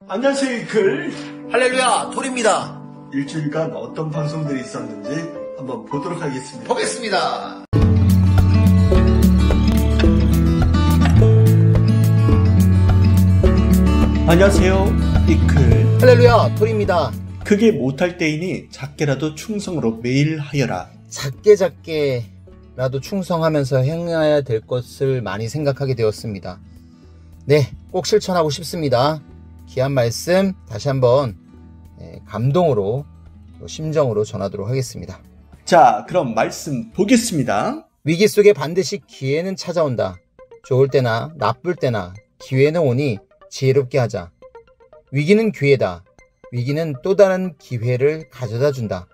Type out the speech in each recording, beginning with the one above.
안녕하세요, 이클. 할렐루야, 톨입니다. 일주일간 어떤 방송들이 있었는지 한번 보도록 하겠습니다. 보겠습니다. 안녕하세요, 이클. 할렐루야, 톨입니다. 크게 못할 때이니 작게라도 충성으로 매일 하여라. 작게라도 충성하면서 행해야 될 것을 많이 생각하게 되었습니다. 네, 꼭 실천하고 싶습니다. 귀한 말씀 다시 한번 감동으로 심정으로 전하도록 하겠습니다. 자, 그럼 말씀 보겠습니다. 위기 속에 반드시 기회는 찾아온다. 좋을 때나 나쁠 때나 기회는 오니 지혜롭게 하자. 위기는 기회다. 위기는 또 다른 기회를 가져다 준다.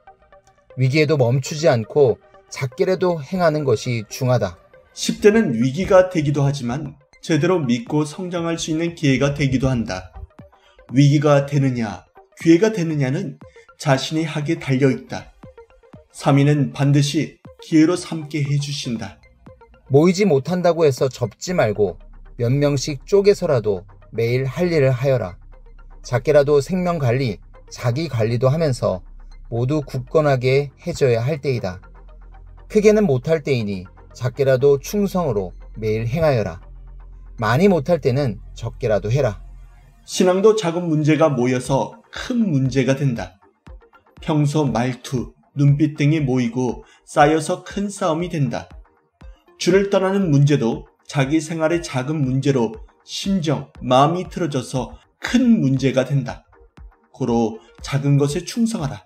위기에도 멈추지 않고 작게라도 행하는 것이 중하다. 10대는 위기가 되기도 하지만 제대로 믿고 성장할 수 있는 기회가 되기도 한다. 위기가 되느냐, 기회가 되느냐는 자신의 학에 달려있다. 3위는 반드시 기회로 삼게 해주신다. 모이지 못한다고 해서 접지 말고 몇 명씩 쪼개서라도 매일 할 일을 하여라. 작게라도 생명관리, 자기관리도 하면서 모두 굳건하게 해줘야 할 때이다. 크게는 못할 때이니 작게라도 충성으로 매일 행하여라. 많이 못할 때는 적게라도 해라. 신앙도 작은 문제가 모여서 큰 문제가 된다. 평소 말투, 눈빛 등이 모이고 쌓여서 큰 싸움이 된다. 주를 떠나는 문제도 자기 생활의 작은 문제로 심정, 마음이 틀어져서 큰 문제가 된다. 고로 작은 것에 충성하라.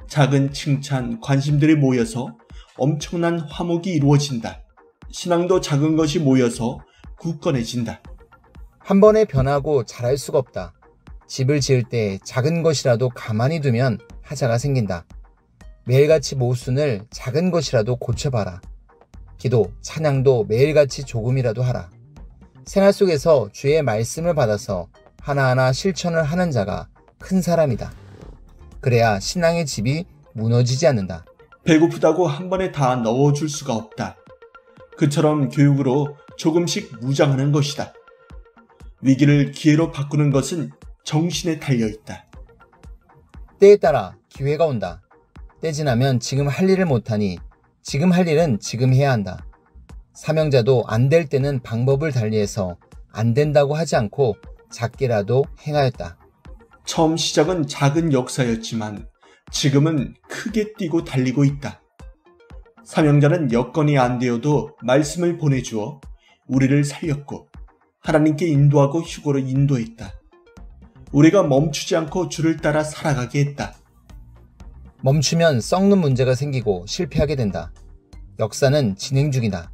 작은 칭찬, 관심들이 모여서 엄청난 화목이 이루어진다. 신앙도 작은 것이 모여서 굳건해진다. 한 번에 변하고 잘할 수가 없다. 집을 지을 때 작은 것이라도 가만히 두면 하자가 생긴다. 매일같이 모순을 작은 것이라도 고쳐봐라. 기도, 찬양도 매일같이 조금이라도 하라. 생활 속에서 주의 말씀을 받아서 하나하나 실천을 하는 자가 큰 사람이다. 그래야 신앙의 집이 무너지지 않는다. 배고프다고 한 번에 다 넣어줄 수가 없다. 그처럼 교육으로 조금씩 무장하는 것이다. 위기를 기회로 바꾸는 것은 정신에 달려있다. 때에 따라 기회가 온다. 때 지나면 지금 할 일을 못하니 지금 할 일은 지금 해야 한다. 사명자도 안 될 때는 방법을 달리해서 안 된다고 하지 않고 작게라도 행하였다. 처음 시작은 작은 역사였지만 지금은 크게 뛰고 달리고 있다. 사명자는 여건이 안 되어도 말씀을 보내주어 우리를 살렸고 하나님께 인도하고 휴거로 인도했다. 우리가 멈추지 않고 주를 따라 살아가게 했다. 멈추면 썩는 문제가 생기고 실패하게 된다. 역사는 진행 중이다.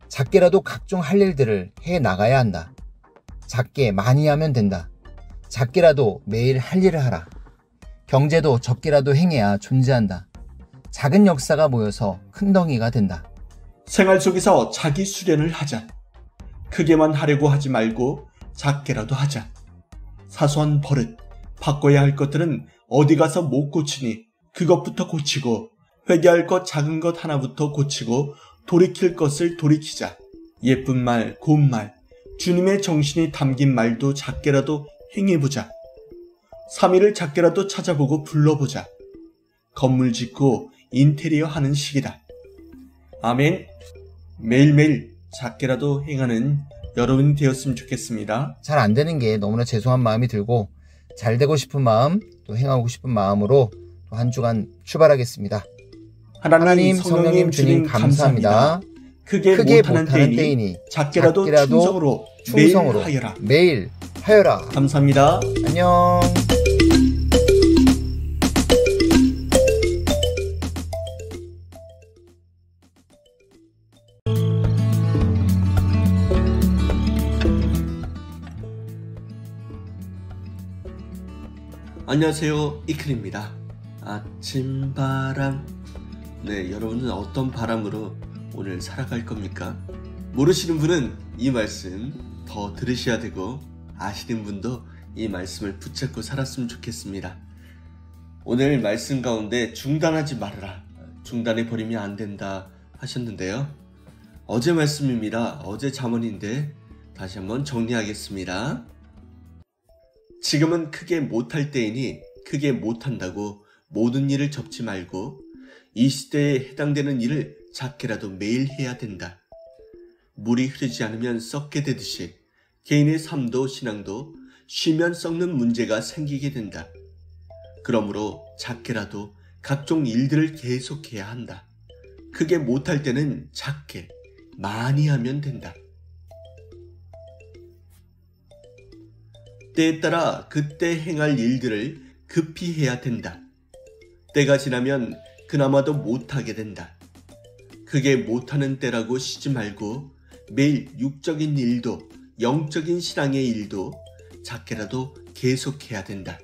작게라도 각종 할 일들을 해 나가야 한다. 작게 많이 하면 된다. 작게라도 매일 할 일을 하라. 경제도 적게라도 행해야 존재한다. 작은 역사가 모여서 큰 덩이가 된다. 생활 속에서 자기 수련을 하자. 크게만 하려고 하지 말고 작게라도 하자. 사소한 버릇, 바꿔야 할 것들은 어디 가서 못 고치니 그것부터 고치고 회개할 것 작은 것 하나부터 고치고 돌이킬 것을 돌이키자. 예쁜 말, 고운 말, 주님의 정신이 담긴 말도 작게라도 행해보자. 3일을 작게라도 찾아보고 불러보자. 건물 짓고 인테리어 하는 시기다. 아멘. 매일매일 작게라도 행하는 여러분이 되었으면 좋겠습니다. 잘 안 되는 게 너무나 죄송한 마음이 들고 잘 되고 싶은 마음, 또 행하고 싶은 마음으로 또 한 주간 출발하겠습니다. 하나님, 성령님, 주님 감사합니다. 크게 못하는 때이니 작게라도 충성으로 매일 하여라. 매일 하여라. 감사합니다. 안녕. 안녕하세요, 이클입니다. 아침바람. 네, 여러분은 어떤 바람으로 오늘 살아갈 겁니까? 모르시는 분은 이 말씀 더 들으셔야 되고 아시는 분도 이 말씀을 붙잡고 살았으면 좋겠습니다. 오늘 말씀 가운데 중단하지 말아라, 중단해버리면 안 된다 하셨는데요. 어제 말씀입니다. 어제 잠언인데 다시 한번 정리하겠습니다. 지금은 크게 못할 때이니 크게 못한다고 모든 일을 접지 말고 이 시대에 해당되는 일을 작게라도 매일 해야 된다. 물이 흐르지 않으면 썩게 되듯이 개인의 삶도 신앙도 쉬면 썩는 문제가 생기게 된다. 그러므로 작게라도 각종 일들을 계속해야 한다. 크게 못할 때는 작게, 많이 하면 된다. 때에 따라 그때 행할 일들을 급히 해야 된다. 때가 지나면 그나마도 못하게 된다. 크게 못하는 때라고 쉬지 말고 매일 육적인 일도 영적인 신앙의 일도 작게라도 계속해야 된다.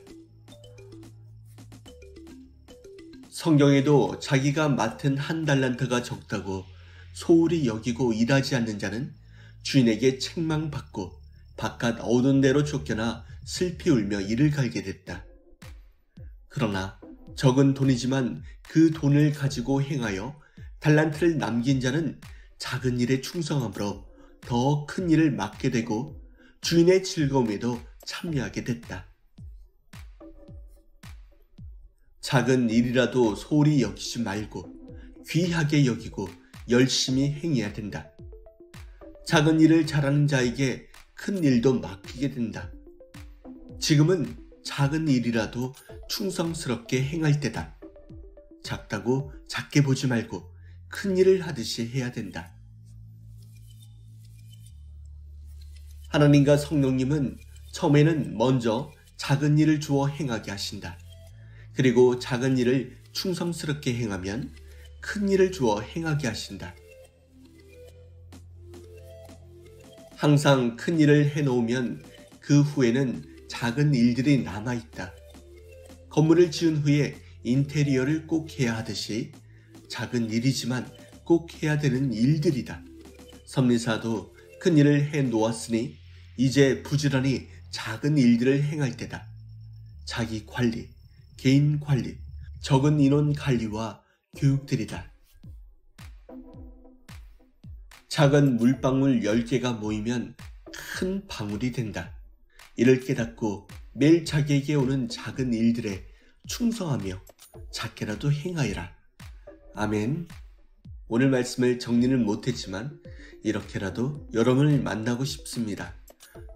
성경에도 자기가 맡은 한 달란트가 적다고 소홀히 여기고 일하지 않는 자는 주인에게 책망받고 바깥 어두운 데로 쫓겨나 슬피 울며 이를 갈게 됐다. 그러나 적은 돈이지만 그 돈을 가지고 행하여 달란트를 남긴 자는 작은 일에 충성함으로 더 큰 일을 맡게 되고 주인의 즐거움에도 참여하게 됐다. 작은 일이라도 소홀히 여기지 말고 귀하게 여기고 열심히 행해야 된다. 작은 일을 잘하는 자에게 큰 일도 맡기게 된다. 지금은 작은 일이라도 충성스럽게 행할 때다. 작다고 작게 보지 말고 큰 일을 하듯이 해야 된다. 하나님과 성령님은 처음에는 먼저 작은 일을 주어 행하게 하신다. 그리고 작은 일을 충성스럽게 행하면 큰 일을 주어 행하게 하신다. 항상 큰 일을 해놓으면 그 후에는 작은 일들이 남아있다. 건물을 지은 후에 인테리어를 꼭 해야 하듯이 작은 일이지만 꼭 해야 되는 일들이다. 섭리사도 큰 일을 해놓았으니 이제 부지런히 작은 일들을 행할 때다. 자기 관리, 개인 관리, 적은 인원 관리와 교육들이다. 작은 물방울 10개가 모이면 큰 방울이 된다. 이를 깨닫고 매일 자기에게 오는 작은 일들에 충성하며 작게라도 행하여라. 아멘. 오늘 말씀을 정리는 못했지만 이렇게라도 여러분을 만나고 싶습니다.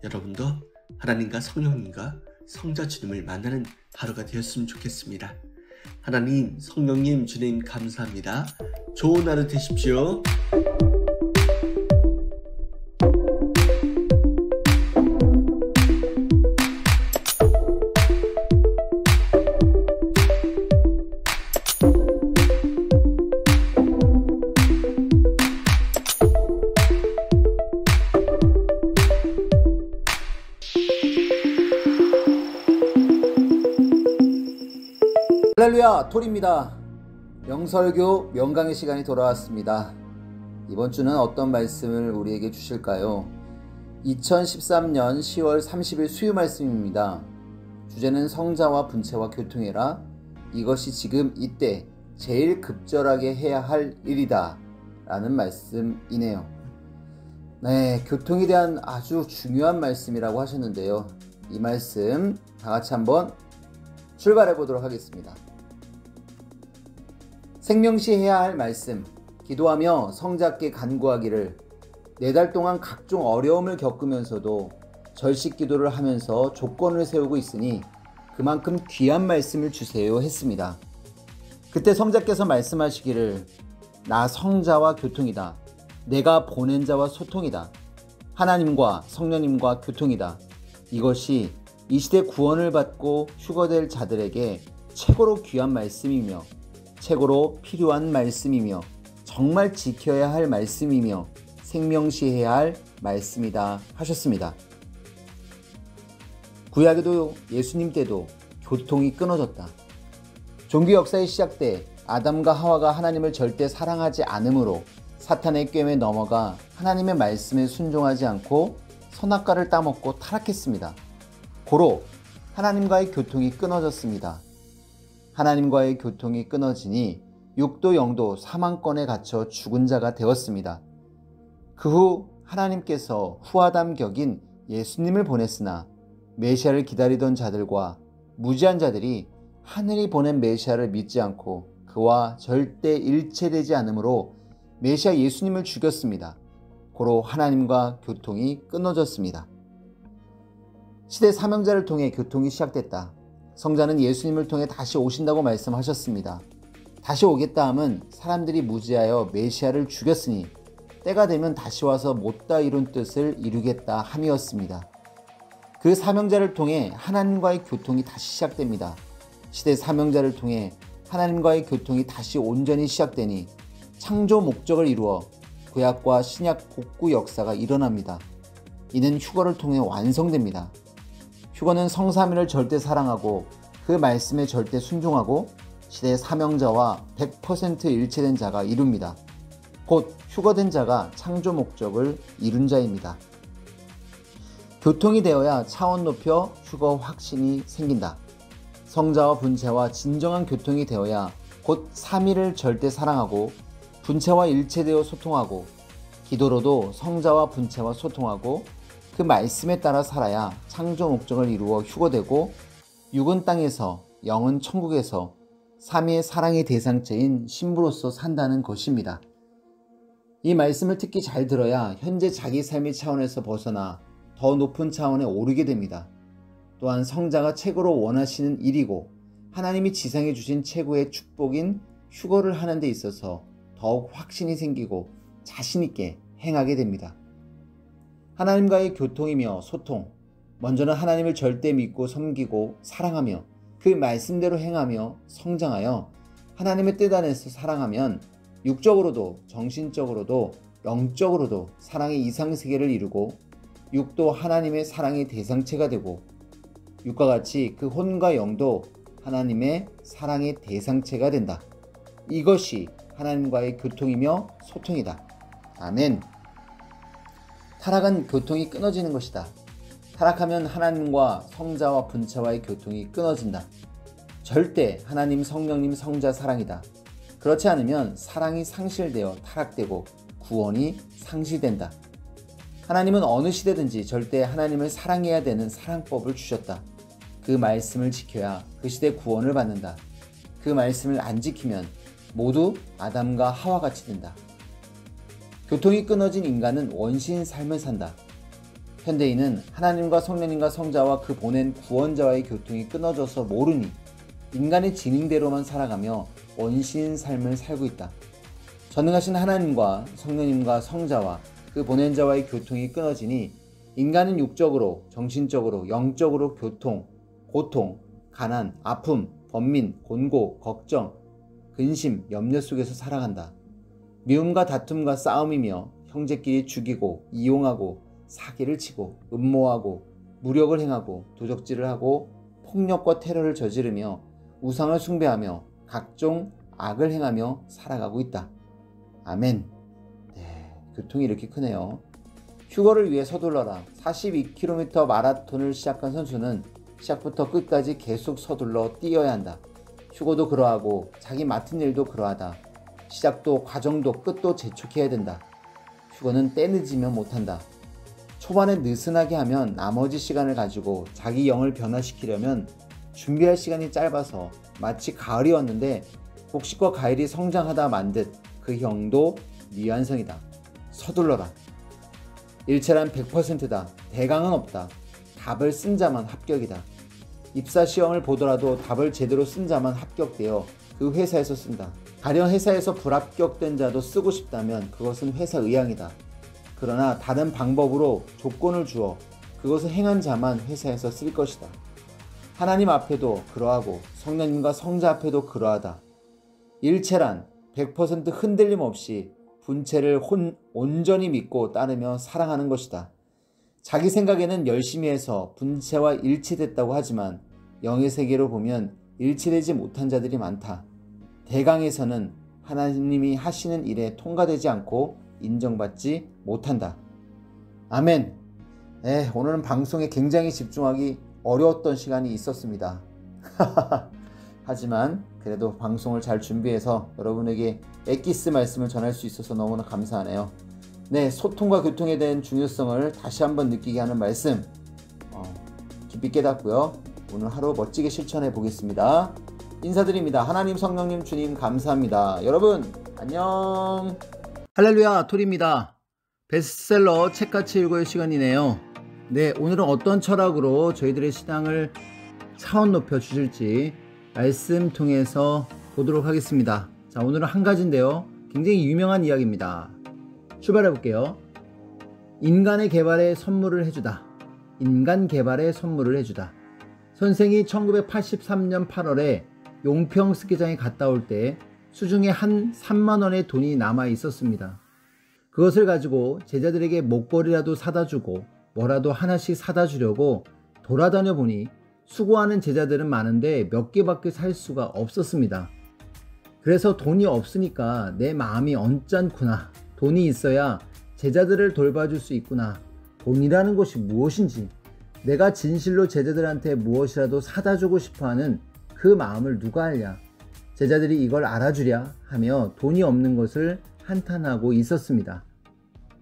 여러분도 하나님과 성령님과 성자 주님을 만나는 하루가 되었으면 좋겠습니다. 하나님, 성령님, 주님 감사합니다. 좋은 하루 되십시오. 할렐루야, 톨입니다. 명설교 명강의 시간이 돌아왔습니다. 이번 주는 어떤 말씀을 우리에게 주실까요? 2013년 10월 30일 수요 말씀입니다. 주제는 성자와 분체와 교통해라. 이것이 지금 이때 제일 급절하게 해야 할 일이다 라는 말씀이네요. 네, 교통에 대한 아주 중요한 말씀이라고 하셨는데요. 이 말씀 다 같이 한번 출발해 보도록 하겠습니다. 생명시 해야 할 말씀, 기도하며 성자께 간구하기를 4달 동안 각종 어려움을 겪으면서도 절식 기도를 하면서 조건을 세우고 있으니 그만큼 귀한 말씀을 주세요 했습니다. 그때 성자께서 말씀하시기를 나 성자와 교통이다. 내가 보낸 자와 소통이다. 하나님과 성령님과 교통이다. 이것이 이 시대 구원을 받고 휴거될 자들에게 최고로 귀한 말씀이며 최고로 필요한 말씀이며 정말 지켜야 할 말씀이며 생명시해야 할 말씀이다 하셨습니다. 구약에도 예수님 때도 교통이 끊어졌다. 종교 역사의 시작 때 아담과 하와가 하나님을 절대 사랑하지 않으므로 사탄의 꾀에 넘어가 하나님의 말씀에 순종하지 않고 선악과를 따먹고 타락했습니다. 고로 하나님과의 교통이 끊어졌습니다. 하나님과의 교통이 끊어지니 육도 영도 사망권에 갇혀 죽은 자가 되었습니다. 그 후 하나님께서 후아담 격인 예수님을 보냈으나 메시아를 기다리던 자들과 무지한 자들이 하늘이 보낸 메시아를 믿지 않고 그와 절대 일체되지 않으므로 메시아 예수님을 죽였습니다. 고로 하나님과 교통이 끊어졌습니다. 시대 사명자를 통해 교통이 시작됐다. 성자는 예수님을 통해 다시 오신다고 말씀하셨습니다. 다시 오겠다 함은 사람들이 무지하여 메시아를 죽였으니 때가 되면 다시 와서 못다 이룬 뜻을 이루겠다 함이었습니다. 그 사명자를 통해 하나님과의 교통이 다시 시작됩니다. 시대 사명자를 통해 하나님과의 교통이 다시 온전히 시작되니 창조 목적을 이루어 구약과 신약 복구 역사가 일어납니다. 이는 휴거를 통해 완성됩니다. 휴거는 성삼위를 절대 사랑하고 그 말씀에 절대 순종하고 시대의 사명자와 100% 일체된 자가 이룹니다. 곧 휴거된 자가 창조 목적을 이룬 자입니다. 교통이 되어야 차원 높여 휴거 확신이 생긴다. 성자와 분체와 진정한 교통이 되어야 곧 삼위를 절대 사랑하고 분체와 일체되어 소통하고 기도로도 성자와 분체와 소통하고 그 말씀에 따라 살아야 창조 목적을 이루어 휴거되고 육은 땅에서 영은 천국에서 삼위의 사랑의 대상체인 신부로서 산다는 것입니다. 이 말씀을 특히 잘 들어야 현재 자기 삶의 차원에서 벗어나 더 높은 차원에 오르게 됩니다. 또한 성자가 최고로 원하시는 일이고 하나님이 지상에 주신 최고의 축복인 휴거를 하는 데 있어서 더욱 확신이 생기고 자신있게 행하게 됩니다. 하나님과의 교통이며 소통, 먼저는 하나님을 절대 믿고 섬기고 사랑하며 그 말씀대로 행하며 성장하여 하나님의 뜻 안에서 사랑하면 육적으로도 정신적으로도 영적으로도 사랑의 이상세계를 이루고 육도 하나님의 사랑의 대상체가 되고 육과 같이 그 혼과 영도 하나님의 사랑의 대상체가 된다. 이것이 하나님과의 교통이며 소통이다. 아멘. 타락은 교통이 끊어지는 것이다. 타락하면 하나님과 성자와 분체와의 교통이 끊어진다. 절대 하나님, 성령님, 성자 사랑이다. 그렇지 않으면 사랑이 상실되어 타락되고 구원이 상실된다. 하나님은 어느 시대든지 절대 하나님을 사랑해야 되는 사랑법을 주셨다. 그 말씀을 지켜야 그 시대 구원을 받는다. 그 말씀을 안 지키면 모두 아담과 하와같이 된다. 교통이 끊어진 인간은 원시인 삶을 산다. 현대인은 하나님과 성령님과 성자와 그 보낸 구원자와의 교통이 끊어져서 모르니 인간의 지능대로만 살아가며 원시인 삶을 살고 있다. 전능하신 하나님과 성령님과 성자와 그 보낸 자와의 교통이 끊어지니 인간은 육적으로, 정신적으로, 영적으로 교통, 고통, 가난, 아픔, 번민, 곤고, 걱정, 근심, 염려 속에서 살아간다. 미움과 다툼과 싸움이며 형제끼리 죽이고 이용하고 사기를 치고 음모하고 무력을 행하고 도적질을 하고 폭력과 테러를 저지르며 우상을 숭배하며 각종 악을 행하며 살아가고 있다. 아멘. 네, 교통이 이렇게 크네요. 휴거를 위해 서둘러라. 42km 마라톤을 시작한 선수는 시작부터 끝까지 계속 서둘러 뛰어야 한다. 휴거도 그러하고 자기 맡은 일도 그러하다. 시작도 과정도 끝도 재촉해야 된다. 휴거는 때 늦으면 못한다. 초반에 느슨하게 하면 나머지 시간을 가지고 자기 영을 변화시키려면 준비할 시간이 짧아서 마치 가을이 왔는데 곡식과 과일이 성장하다 만듯 그 형도 미완성이다. 서둘러라. 일체란 100%다. 대강은 없다. 답을 쓴 자만 합격이다. 입사시험을 보더라도 답을 제대로 쓴 자만 합격되어 그 회사에서 쓴다. 가령 회사에서 불합격된 자도 쓰고 싶다면 그것은 회사 의향이다. 그러나 다른 방법으로 조건을 주어 그것을 행한 자만 회사에서 쓸 것이다. 하나님 앞에도 그러하고 성령님과 성자 앞에도 그러하다. 일체란 100% 흔들림 없이 분체를 온전히 믿고 따르며 사랑하는 것이다. 자기 생각에는 열심히 해서 분체와 일치됐다고 하지만 영의 세계로 보면 일치되지 못한 자들이 많다. 대강에서는 하나님이 하시는 일에 통과되지 않고 인정받지 못한다. 아멘. 네, 오늘은 방송에 굉장히 집중하기 어려웠던 시간이 있었습니다. 하지만 그래도 방송을 잘 준비해서 여러분에게 엑기스 말씀을 전할 수 있어서 너무나 감사하네요. 네, 소통과 교통에 대한 중요성을 다시 한번 느끼게 하는 말씀 깊이 깊이 깨닫고요. 오늘 하루 멋지게 실천해 보겠습니다. 인사드립니다. 하나님, 성령님, 주님 감사합니다. 여러분 안녕. 할렐루야, 토리입니다. 베스트셀러 책같이 읽어요 시간이네요. 네, 오늘은 어떤 철학으로 저희들의 신앙을 차원 높여 주실지 말씀 통해서 보도록 하겠습니다. 자, 오늘은 한 가지인데요. 굉장히 유명한 이야기입니다. 출발해 볼게요. 인간의 개발에 선물을 해주다. 인간 개발에 선물을 해주다. 선생이 1983년 8월에 용평 스키장에 갔다 올 때 수중에 한 3만 원의 돈이 남아 있었습니다. 그것을 가지고 제자들에게 목걸이라도 사다 주고 뭐라도 하나씩 사다 주려고 돌아다녀 보니 수고하는 제자들은 많은데 몇 개밖에 살 수가 없었습니다. 그래서 돈이 없으니까 내 마음이 언짢구나. 돈이 있어야 제자들을 돌봐줄 수 있구나. 돈이라는 것이 무엇인지, 내가 진실로 제자들한테 무엇이라도 사다 주고 싶어하는 그 마음을 누가 알랴. 제자들이 이걸 알아주랴 하며 돈이 없는 것을 한탄하고 있었습니다.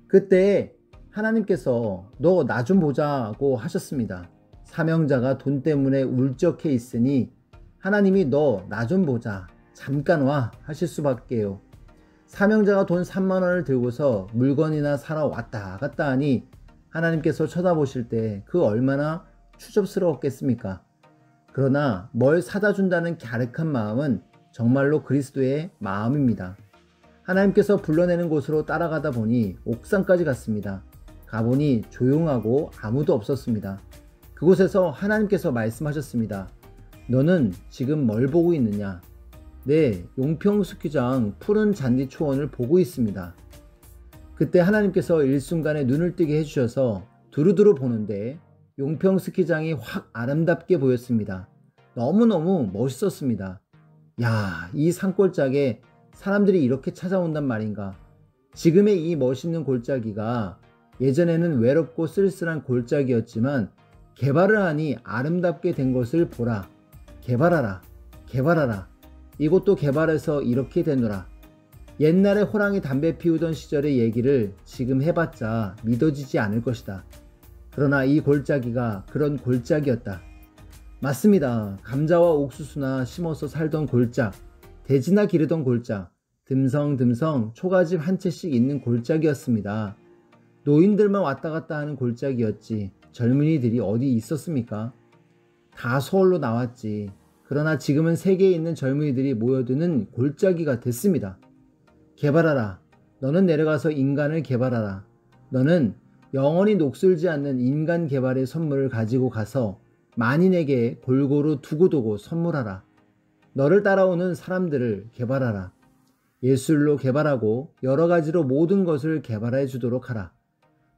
그때 하나님께서 너 나 좀 보자고 하셨습니다. 사명자가 돈 때문에 울적해 있으니 하나님이 너 나 좀 보자, 잠깐 와 하실 수밖에요. 사명자가 돈 3만 원을 들고서 물건이나 사러 왔다 갔다 하니 하나님께서 쳐다보실 때 그 얼마나 추접스러웠겠습니까? 그러나 뭘 사다 준다는 갸륵한 마음은 정말로 그리스도의 마음입니다. 하나님께서 불러내는 곳으로 따라가다 보니 옥상까지 갔습니다. 가보니 조용하고 아무도 없었습니다. 그곳에서 하나님께서 말씀하셨습니다. 너는 지금 뭘 보고 있느냐? 네, 용평 스키장 푸른 잔디 초원을 보고 있습니다. 그때 하나님께서 일순간에 눈을 뜨게 해주셔서 두루두루 보는데 용평 스키장이 확 아름답게 보였습니다. 너무너무 멋있었습니다. 야, 이 산골짜기에 사람들이 이렇게 찾아온단 말인가. 지금의 이 멋있는 골짜기가 예전에는 외롭고 쓸쓸한 골짜기였지만 개발을 하니 아름답게 된 것을 보라. 개발하라. 개발하라. 이곳도 개발해서 이렇게 되노라. 옛날에 호랑이 담배 피우던 시절의 얘기를 지금 해봤자 믿어지지 않을 것이다. 그러나 이 골짜기가 그런 골짜기였다. 맞습니다. 감자와 옥수수나 심어서 살던 골짝, 돼지나 기르던 골짝, 듬성듬성 초가집 한 채씩 있는 골짜기였습니다. 노인들만 왔다 갔다 하는 골짜기였지 젊은이들이 어디 있었습니까? 다 서울로 나왔지. 그러나 지금은 세계에 있는 젊은이들이 모여드는 골짜기가 됐습니다. 개발하라. 너는 내려가서 인간을 개발하라. 너는 영원히 녹슬지 않는 인간 개발의 선물을 가지고 가서 만인에게 골고루 두고두고 선물하라. 너를 따라오는 사람들을 개발하라. 예술로 개발하고 여러 가지로 모든 것을 개발해 주도록 하라.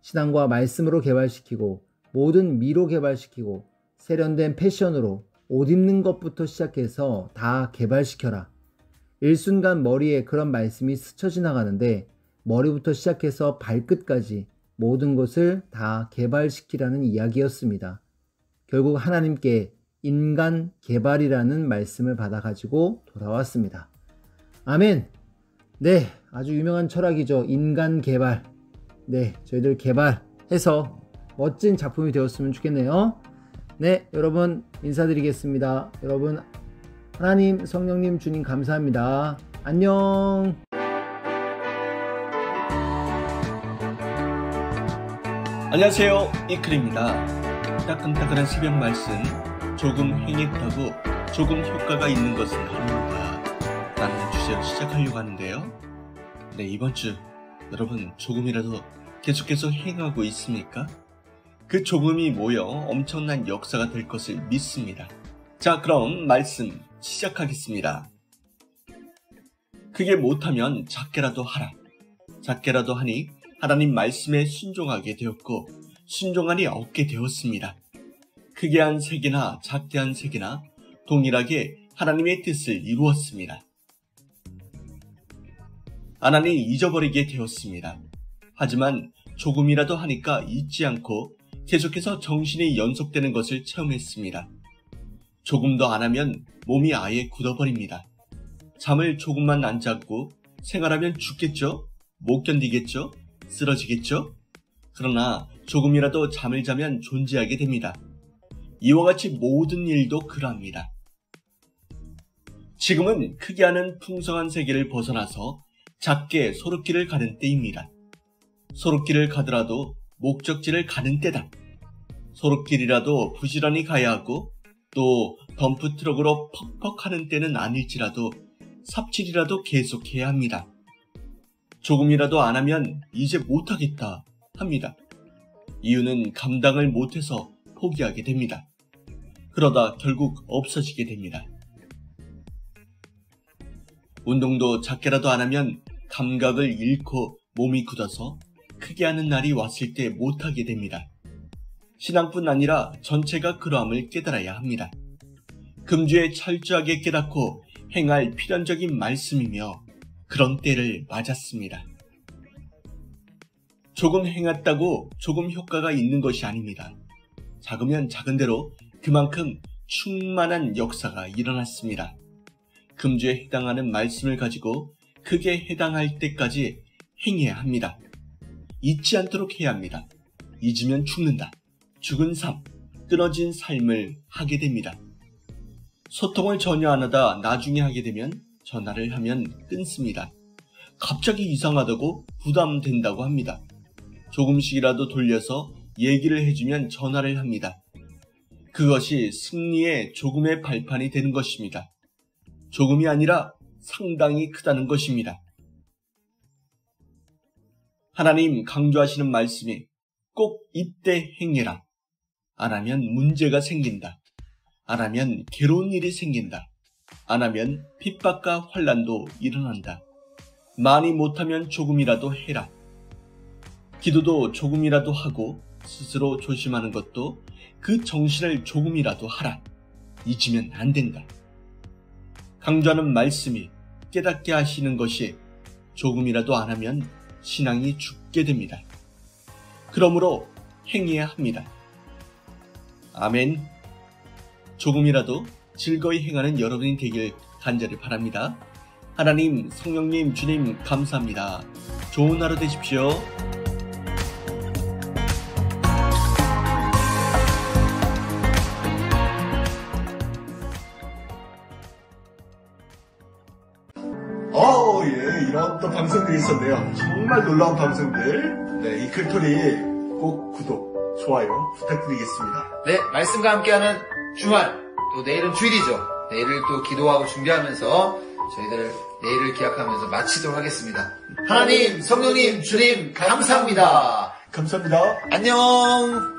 신앙과 말씀으로 개발시키고 모든 미로 개발시키고 세련된 패션으로 옷 입는 것부터 시작해서 다 개발시켜라. 일순간 머리에 그런 말씀이 스쳐 지나가는데 머리부터 시작해서 발끝까지 모든 것을 다 개발시키라는 이야기였습니다. 결국 하나님께 인간 개발이라는 말씀을 받아가지고 돌아왔습니다. 아멘. 네, 아주 유명한 철학이죠. 인간 개발. 네, 저희들 개발해서 멋진 작품이 되었으면 좋겠네요. 네, 여러분 인사드리겠습니다. 여러분 하나님, 성령님, 주님 감사합니다. 안녕. 안녕하세요, 이클입니다. 따끈따끈한 새벽 말씀, 조금 행했다고 조금 효과가 있는 것은 아닙니다 라는 주제로 시작하려고 하는데요. 네, 이번 주 여러분 조금이라도 계속해서 행하고 있습니까? 그 조금이 모여 엄청난 역사가 될 것을 믿습니다. 자, 그럼 말씀 시작하겠습니다. 그게 못하면 작게라도 하라. 작게라도 하니 하나님 말씀에 순종하게 되었고 순종하니 얻게 되었습니다. 크게 한 색이나 작게 한 색이나 동일하게 하나님의 뜻을 이루었습니다. 하나님 잊어버리게 되었습니다. 하지만 조금이라도 하니까 잊지 않고 계속해서 정신이 연속되는 것을 체험했습니다. 조금 더 안 하면 몸이 아예 굳어버립니다. 잠을 조금만 안 자고 생활하면 죽겠죠? 못 견디겠죠? 쓰러지겠죠? 그러나 조금이라도 잠을 자면 존재하게 됩니다. 이와 같이 모든 일도 그러합니다. 지금은 크게 하는 풍성한 세계를 벗어나서 작게 소륵길을 가는 때입니다. 소륵길을 가더라도 목적지를 가는 때다. 소륵길이라도 부지런히 가야 하고 또 덤프트럭으로 퍽퍽 하는 때는 아닐지라도 삽질이라도 계속해야 합니다. 조금이라도 안 하면 이제 못하겠다 합니다. 이유는 감당을 못해서 포기하게 됩니다. 그러다 결국 없어지게 됩니다. 운동도 작게라도 안 하면 감각을 잃고 몸이 굳어서 크게 하는 날이 왔을 때 못하게 됩니다. 신앙뿐 아니라 전체가 그러함을 깨달아야 합니다. 금주에 철저하게 깨닫고 행할 필연적인 말씀이며 그런 때를 맞았습니다. 조금 행했다고 조금 효과가 있는 것이 아닙니다. 작으면 작은 대로 그만큼 충만한 역사가 일어났습니다. 금주에 해당하는 말씀을 가지고 크게 해당할 때까지 행해야 합니다. 잊지 않도록 해야 합니다. 잊으면 죽는다. 죽은 삶, 끊어진 삶을 하게 됩니다. 소통을 전혀 안 하다 나중에 하게 되면 전화를 하면 끊습니다. 갑자기 이상하다고 부담된다고 합니다. 조금씩이라도 돌려서 얘기를 해주면 전화를 합니다. 그것이 승리의 조금의 발판이 되는 것입니다. 조금이 아니라 상당히 크다는 것입니다. 하나님 강조하시는 말씀이 꼭 이때 행해라. 안 하면 문제가 생긴다. 안 하면 괴로운 일이 생긴다. 안 하면 핍박과 환난도 일어난다. 많이 못하면 조금이라도 해라. 기도도 조금이라도 하고 스스로 조심하는 것도 그 정신을 조금이라도 하라. 잊으면 안 된다. 강조하는 말씀이 깨닫게 하시는 것이 조금이라도 안 하면 신앙이 죽게 됩니다. 그러므로 행해야 합니다. 아멘. 조금이라도 즐거이 행하는 여러분이 되길 간절히 바랍니다. 하나님, 성령님, 주님 감사합니다. 좋은 하루 되십시오. 이런 또 방송들이 있었네요. 정말 놀라운 방송들. 네, 이 글토리 꼭 구독, 좋아요 부탁드리겠습니다. 네, 말씀과 함께하는 주말, 또 내일은 주일이죠. 내일을 또 기도하고 준비하면서 저희들 내일을 기약하면서 마치도록 하겠습니다. 하나님, 성령님, 주님 감사합니다. 감사합니다. 안녕.